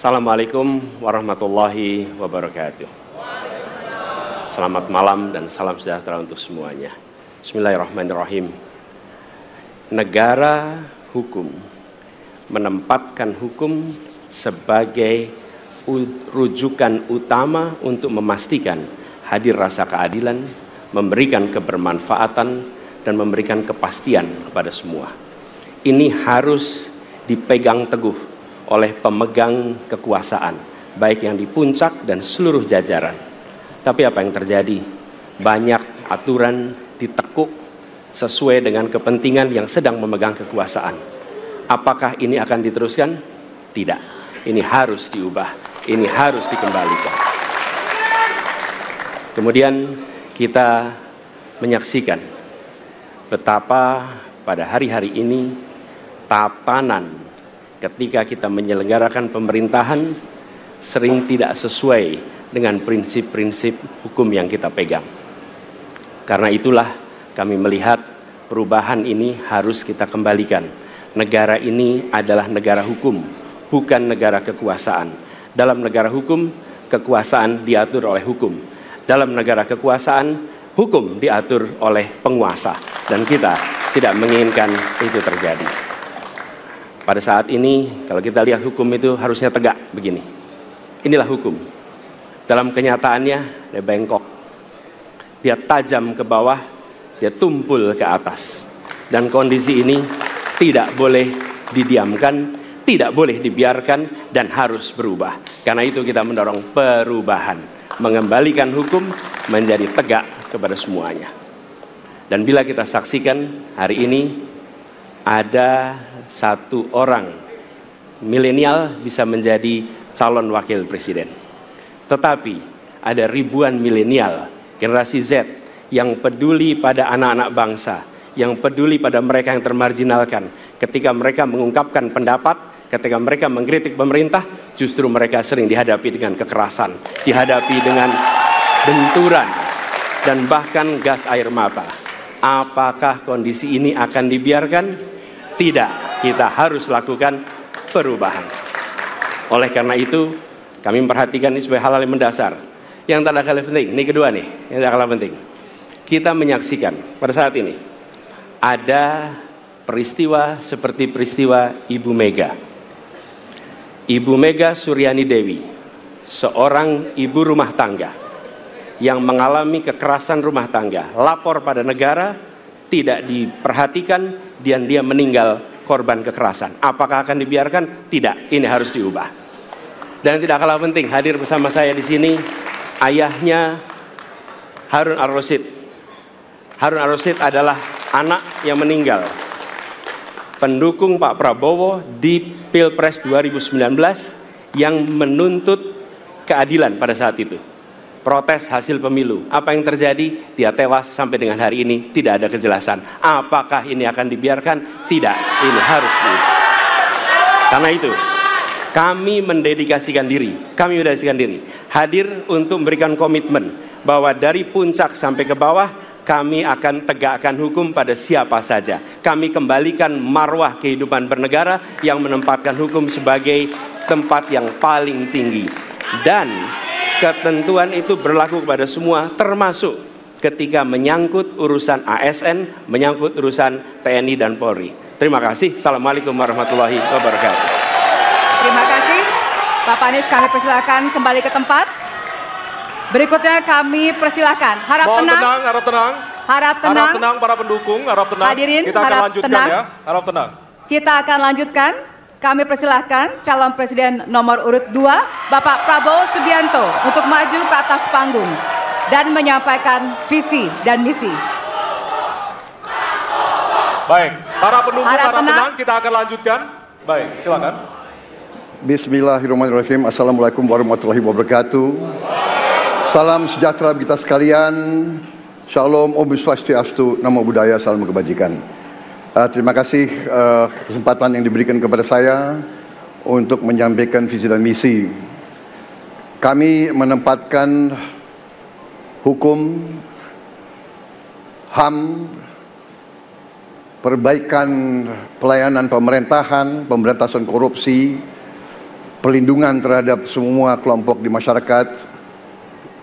Assalamualaikum warahmatullahi wabarakatuh. Selamat malam dan salam sejahtera untuk semuanya. Bismillahirrahmanirrahim. Negara hukum menempatkan hukum sebagai rujukan utama untuk memastikan hadir rasa keadilan, memberikan kebermanfaatan, dan memberikan kepastian kepada semua. Ini harus dipegang teguh oleh pemegang kekuasaan, baik yang di puncak dan seluruh jajaran. Tapi apa yang terjadi? Banyak aturan ditekuk sesuai dengan kepentingan yang sedang memegang kekuasaan. Apakah ini akan diteruskan? Tidak. Ini harus diubah. Ini harus dikembalikan. Kemudian kita menyaksikan betapa pada hari-hari ini tatanan ketika kita menyelenggarakan pemerintahan sering tidak sesuai dengan prinsip-prinsip hukum yang kita pegang. Karena itulah kami melihat perubahan ini harus kita kembalikan. Negara ini adalah negara hukum, bukan negara kekuasaan. Dalam negara hukum, kekuasaan diatur oleh hukum. Dalam negara kekuasaan, hukum diatur oleh penguasa. Dan kita tidak menginginkan itu terjadi. Pada saat ini, kalau kita lihat hukum itu harusnya tegak begini. Inilah hukum. Dalam kenyataannya, dia bengkok. Dia tajam ke bawah, dia tumpul ke atas. Dan kondisi ini tidak boleh didiamkan, tidak boleh dibiarkan, dan harus berubah. Karena itu kita mendorong perubahan. Mengembalikan hukum menjadi tegak kepada semuanya. Dan bila kita saksikan hari ini, ada satu orang milenial bisa menjadi calon wakil presiden. Tetapi ada ribuan milenial, generasi Z, yang peduli pada anak-anak bangsa, yang peduli pada mereka yang termarginalkan. Ketika mereka mengungkapkan pendapat, ketika mereka mengkritik pemerintah, justru mereka sering dihadapi dengan kekerasan, dihadapi dengan benturan, dan bahkan gas air mata. Apakah kondisi ini akan dibiarkan? Tidak, kita harus lakukan perubahan. Oleh karena itu, kami memperhatikan ini sebagai hal-hal yang mendasar. Yang tak kalah penting, ini kedua nih, yang tak kalah penting. Kita menyaksikan pada saat ini, ada peristiwa seperti peristiwa Ibu Mega. Ibu Mega Suryani Dewi, seorang ibu rumah tangga yang mengalami kekerasan rumah tangga, lapor pada negara, tidak diperhatikan, dan dia meninggal korban kekerasan. Apakah akan dibiarkan? Tidak, ini harus diubah. Dan tidak kalah penting, hadir bersama saya di sini ayahnya Harun Ar-Rasyid. Harun Ar-Rasyid adalah anak yang meninggal, pendukung Pak Prabowo di Pilpres 2019 yang menuntut keadilan pada saat itu. Protes hasil pemilu. Apa yang terjadi? Dia tewas sampai dengan hari ini tidak ada kejelasan. Apakah ini akan dibiarkan? Tidak, ini harus diubah. Karena itu, kami mendedikasikan diri hadir untuk memberikan komitmen bahwa dari puncak sampai ke bawah kami akan tegakkan hukum pada siapa saja. Kami kembalikan marwah kehidupan bernegara yang menempatkan hukum sebagai tempat yang paling tinggi. Dan ketentuan itu berlaku kepada semua, termasuk ketika menyangkut urusan ASN, menyangkut urusan TNI dan Polri. Terima kasih. Assalamualaikum warahmatullahi wabarakatuh. Terima kasih. Bapak Anies, kami persilakan kembali ke tempat. Berikutnya kami persilakan. Harap tenang. Harap tenang. Harap tenang. Harap tenang para pendukung, harap tenang. Hadirin, kita akan harap lanjutkan tenang. ya. Harap tenang. Kita akan lanjutkan. Kami persilahkan calon presiden nomor urut 2, Bapak Prabowo Subianto, untuk maju ke atas panggung dan menyampaikan visi dan misi. Baik, para pendukung Harap harap tenang. tenang, kita akan lanjutkan. Baik, silakan. Bismillahirrahmanirrahim. Assalamualaikum warahmatullahi wabarakatuh. Salam sejahtera kita sekalian. Shalom, Om Swastiastu, Namo Buddhaya, salam kebajikan. Terima kasih kesempatan yang diberikan kepada saya untuk menyampaikan visi dan misi. Kami menempatkan hukum, HAM, perbaikan pelayanan pemerintahan, pemberantasan korupsi, pelindungan terhadap semua kelompok di masyarakat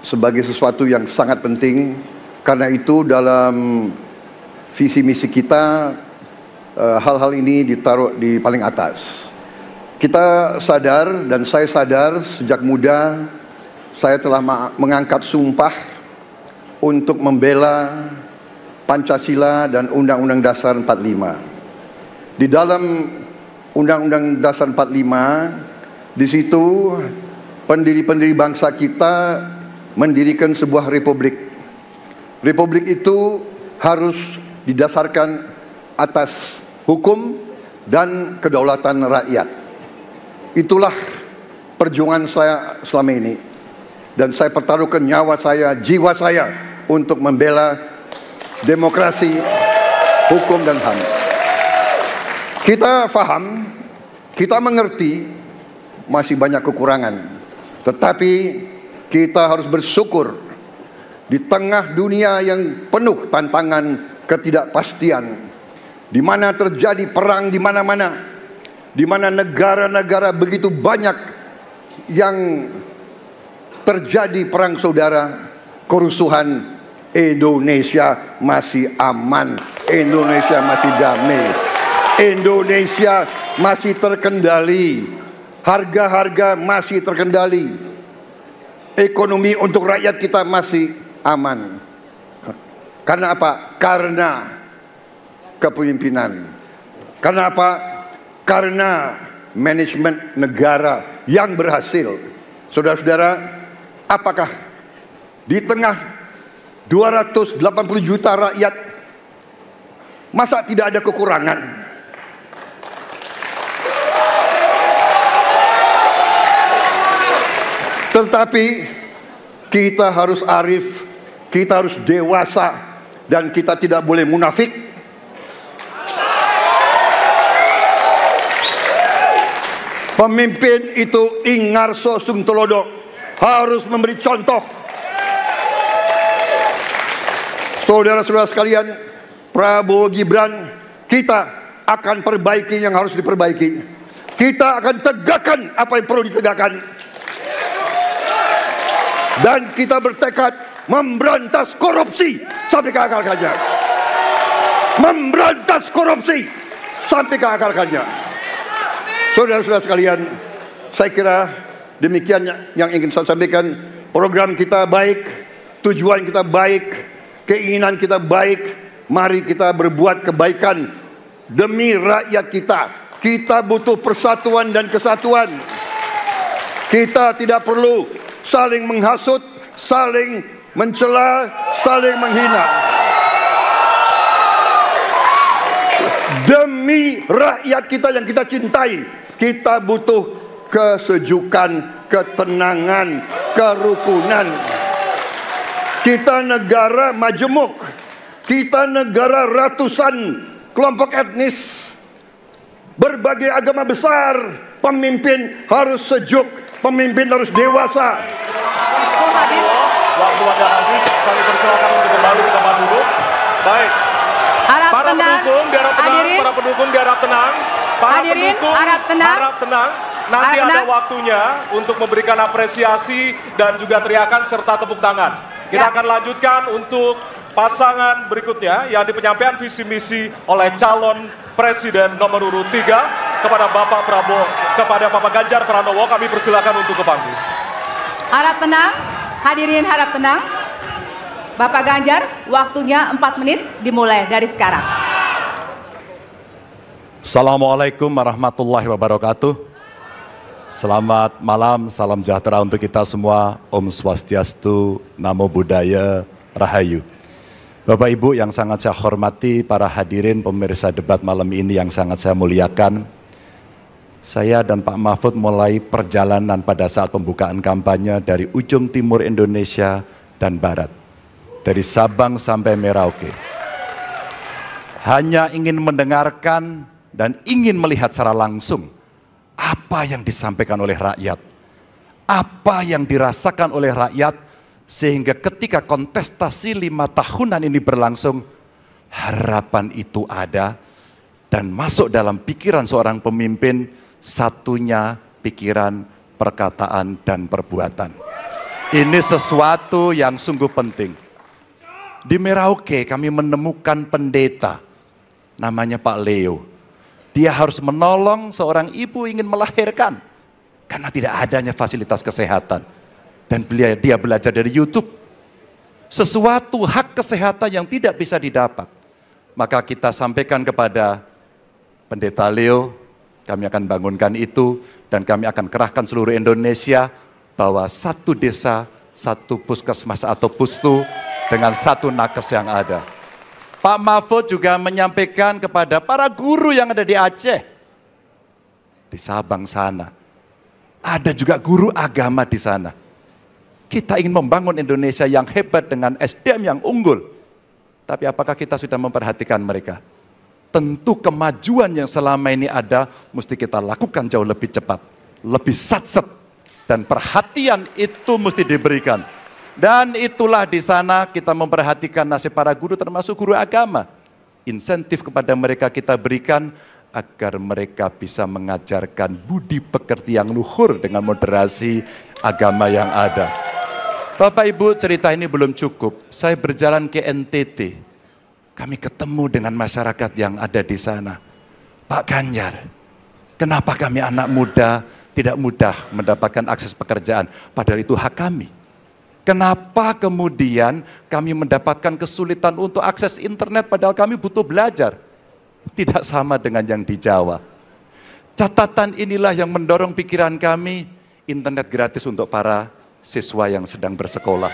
sebagai sesuatu yang sangat penting. Karena itu dalam visi misi kita hal-hal ini ditaruh di paling atas. Kita sadar dan saya sadar sejak muda saya telah mengangkat sumpah untuk membela Pancasila dan Undang-Undang Dasar 45. Di dalam Undang-Undang Dasar 45, di situ pendiri-pendiri bangsa kita mendirikan sebuah republik. Republik itu harus didasarkan atas hukum dan kedaulatan rakyat. Itulah perjuangan saya selama ini. Dan saya pertaruhkan nyawa saya, jiwa saya untuk membela demokrasi, hukum dan HAM. Kita faham, kita mengerti masih banyak kekurangan. Tetapi kita harus bersyukur di tengah dunia yang penuh tantangan ketidakpastian, di mana terjadi perang di mana-mana, di mana negara-negara begitu banyak yang terjadi perang saudara, kerusuhan, Indonesia masih aman, Indonesia masih damai, Indonesia masih terkendali, harga-harga masih terkendali, ekonomi untuk rakyat kita masih aman. Karena apa? Karena kepemimpinan. Karena apa? Karena manajemen negara yang berhasil. Saudara-saudara, apakah di tengah 280 juta rakyat masa tidak ada kekurangan? Tetapi kita harus arif, kita harus dewasa, dan kita tidak boleh munafik. Pemimpin itu ingarso sung telodo, harus memberi contoh. Saudara-saudara sekalian, Prabowo Gibran, kita akan perbaiki yang harus diperbaiki. Kita akan tegakkan apa yang perlu ditegakkan. Dan kita bertekad memberantas korupsi sampai ke akar-akarnya. Memberantas korupsi sampai ke akar-akarnya. Saudara-saudara sekalian, saya kira demikian yang ingin saya sampaikan. Program kita baik, tujuan kita baik, keinginan kita baik. Mari kita berbuat kebaikan demi rakyat kita. Kita butuh persatuan dan kesatuan. Kita tidak perlu saling menghasut, saling mencela, saling menghina. Demi rakyat kita yang kita cintai, kita butuh kesejukan, ketenangan, kerukunan. Kita negara majemuk, kita negara ratusan kelompok etnis, berbagai agama besar. Pemimpin harus sejuk, pemimpin harus dewasa. Waktu Anda habis, kami persilakan untuk kembali ke tempat duduk. Baik. Para pendukung diharap tenang, para pendukung diharap tenang. Para pendukung harap tenang. Nanti ada waktunya untuk memberikan apresiasi dan juga teriakan serta tepuk tangan. Kita akan lanjutkan untuk pasangan berikutnya yang di penyampaian visi misi oleh calon presiden nomor urut 3 kepada Bapak Prabowo, kepada Bapak Ganjar Pranowo. Kami persilakan untuk ke panggung. Harap tenang, hadirin harap tenang. Bapak Ganjar, waktunya 4 menit dimulai dari sekarang. Assalamualaikum warahmatullahi wabarakatuh. Selamat malam, salam sejahtera untuk kita semua. Om Swastiastu, Namo Buddhaya, Rahayu. Bapak Ibu yang sangat saya hormati, para hadirin pemirsa debat malam ini yang sangat saya muliakan. Saya dan Pak Mahfud mulai perjalanan pada saat pembukaan kampanye dari ujung timur Indonesia dan barat. Dari Sabang sampai Merauke. Hanya ingin mendengarkan dan ingin melihat secara langsung apa yang disampaikan oleh rakyat. Apa yang dirasakan oleh rakyat, sehingga ketika kontestasi 5 tahunan ini berlangsung, harapan itu ada dan masuk dalam pikiran seorang pemimpin. Satunya pikiran perkataan dan perbuatan. Ini sesuatu yang sungguh penting. Di Merauke kami menemukan pendeta, namanya Pak Leo. Dia harus menolong seorang ibu ingin melahirkan, karena tidak adanya fasilitas kesehatan. Dan dia belajar dari YouTube. Sesuatu hak kesehatan yang tidak bisa didapat. Maka kita sampaikan kepada Pendeta Leo, kami akan bangunkan itu, dan kami akan kerahkan seluruh Indonesia, bahwa satu desa, satu puskesmas atau pustu, dengan satu nakes yang ada. Pak Mahfud juga menyampaikan kepada para guru yang ada di Aceh, di Sabang sana. Ada juga guru agama di sana. Kita ingin membangun Indonesia yang hebat dengan SDM yang unggul. Tapi apakah kita sudah memperhatikan mereka? Tentu kemajuan yang selama ini ada, mesti kita lakukan jauh lebih cepat, lebih satset, dan perhatian itu mesti diberikan. Dan itulah di sana kita memperhatikan nasib para guru, termasuk guru agama. Insentif kepada mereka kita berikan agar mereka bisa mengajarkan budi pekerti yang luhur dengan moderasi agama yang ada. Bapak Ibu, cerita ini belum cukup. Saya berjalan ke NTT. Kami ketemu dengan masyarakat yang ada di sana. Pak Ganjar, kenapa kami anak muda tidak mudah mendapatkan akses pekerjaan? Padahal itu hak kami. Kenapa kemudian kami mendapatkan kesulitan untuk akses internet padahal kami butuh belajar? Tidak sama dengan yang di Jawa. Catatan inilah yang mendorong pikiran kami, internet gratis untuk para siswa yang sedang bersekolah.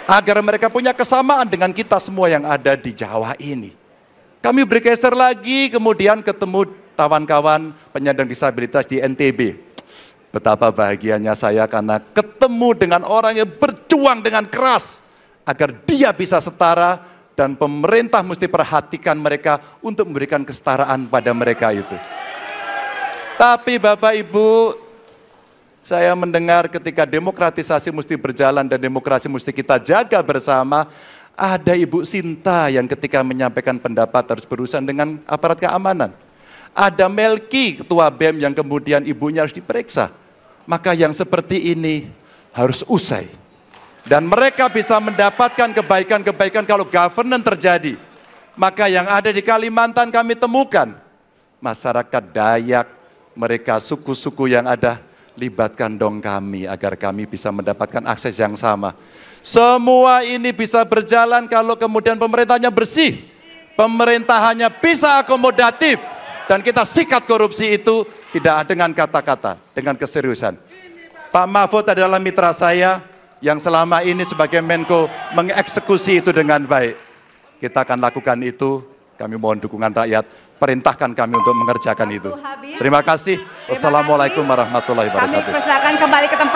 Agar mereka punya kesamaan dengan kita semua yang ada di Jawa ini. Kami bergeser lagi, kemudian ketemu kawan-kawan penyandang disabilitas di NTB. Betapa bahagianya saya karena ketemu dengan orang yang berjuang dengan keras agar dia bisa setara, dan pemerintah mesti perhatikan mereka untuk memberikan kesetaraan pada mereka itu. Tapi Bapak Ibu, saya mendengar ketika demokratisasi mesti berjalan dan demokrasi mesti kita jaga bersama, ada Ibu Sinta yang ketika menyampaikan pendapat harus berurusan dengan aparat keamanan. Ada Melki, ketua BEM, yang kemudian ibunya harus diperiksa. Maka yang seperti ini harus usai. Dan mereka bisa mendapatkan kebaikan-kebaikan kalau governance terjadi. Maka yang ada di Kalimantan kami temukan. Masyarakat Dayak, mereka suku-suku yang ada, libatkan dong kami agar kami bisa mendapatkan akses yang sama. Semua ini bisa berjalan kalau kemudian pemerintahnya bersih. Pemerintahannya bisa akomodatif. Dan kita sikat korupsi itu tidak dengan kata-kata, dengan keseriusan. Pak Mahfud adalah mitra saya yang selama ini sebagai Menko mengeksekusi itu dengan baik. Kita akan lakukan itu, kami mohon dukungan rakyat, perintahkan kami untuk mengerjakan itu. Terima kasih. Wassalamualaikum warahmatullahi wabarakatuh. Kami persilakan kembali ke tempat.